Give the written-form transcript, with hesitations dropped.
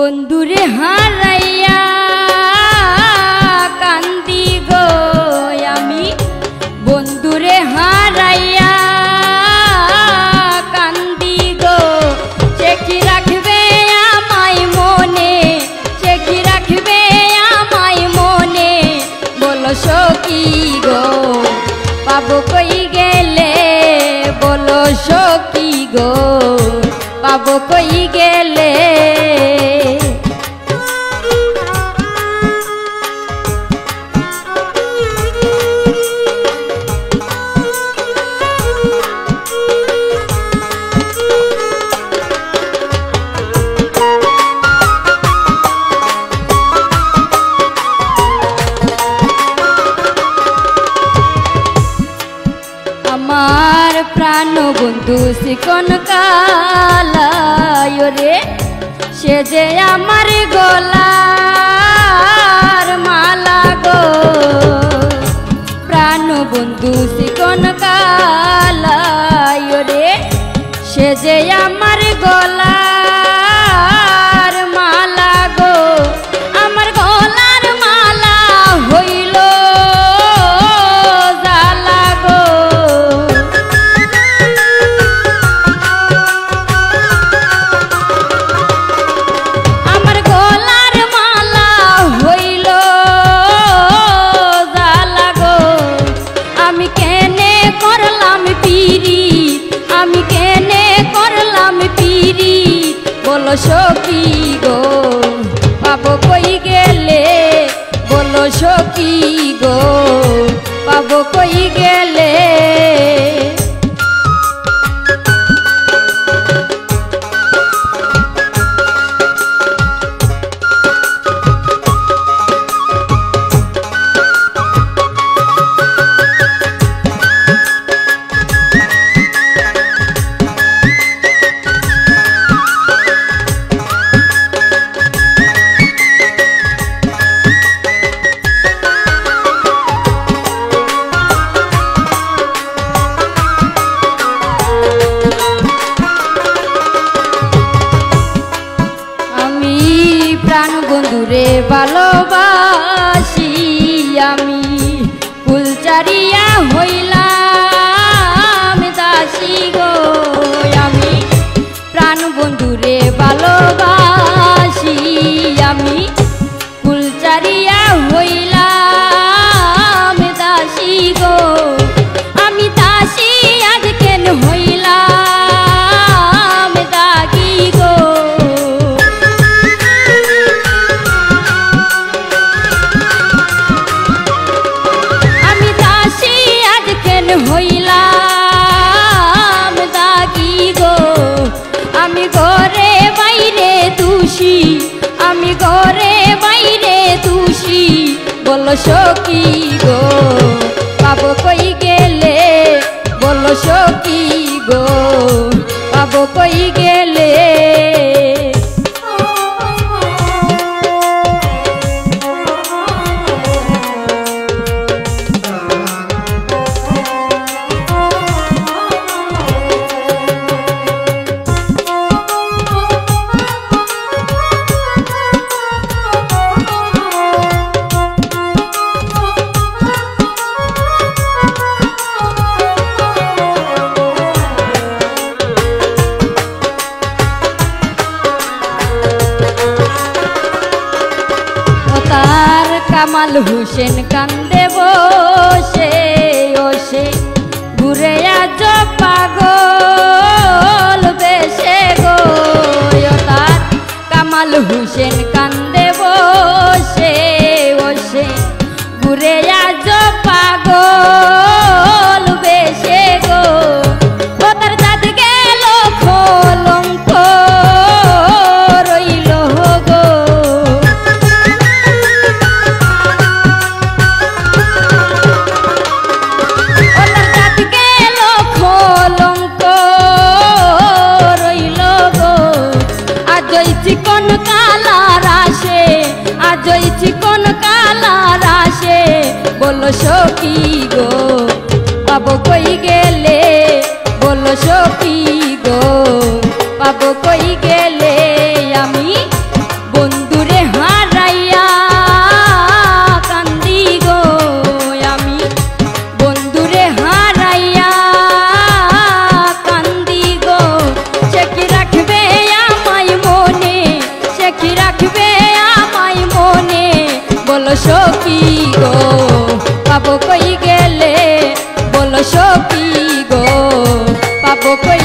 বন্ধুরে হারাইয়া কান্দি গো আমি, বন্ধুরে হারাইয়া কান্দি গো। সে কি রাখবে আমায় মনে, সে কি রাখবে আমায় মনে, বলো সখী গো পাবো কই গেলে, বলো সখী গো পাবো কই গেলে। আমার প্রাণ বন্ধু শিকন কালায় রে, সে যে আমার গলার মালা গো। প্রাণ বন্ধু শিকন কালায় রে, সে যে আমার গলার মালা গো। আমার গলার মালা হইল জালা গো। আমার গলার মালা হইল জালা গো। আমি কেনে করলাম পিরি, আমি কেনে করলাম পিরি, বলো সখী গো পাবো কই গেলে, বলো সখী গো পাবো কই গেলে। প্রাণ বন্ধুরে ভালোবাসি আমি, ফুলচারিয়া হইলাম দাসী গো। আমি প্রাণ বন্ধুরে ভালোবাসি আমি, ফুলচারিয়া হইলাম দাসী গো। আমি দাসী আজ কেন হইলাম দাগী গো। হইলাম দাগী গো। আমি ঘরে বাইরে দোষী, আমি ঘরে বাইরে দোষী, বলো সখী গো পাবো কই গেলে, বলো সখী গো পাবো কই গেলে। কামাল হোসেন কান্দে বসে ওসে, ঘুরে আজ পাগল বেশে গো। তার কামাল হোসেন কান্দে বসে ওসে, ঘুরে আজ পাগল বেশে গো। ও তার জাত গেল কলঙ্ক রইল গো। চিকন কালার আসে, আজ চিকন কালার আসে, বলো সখী গো পাবো কই গেলে, বলো সখী গো পাবো কই গেলে। আমি কি গো পাবো কই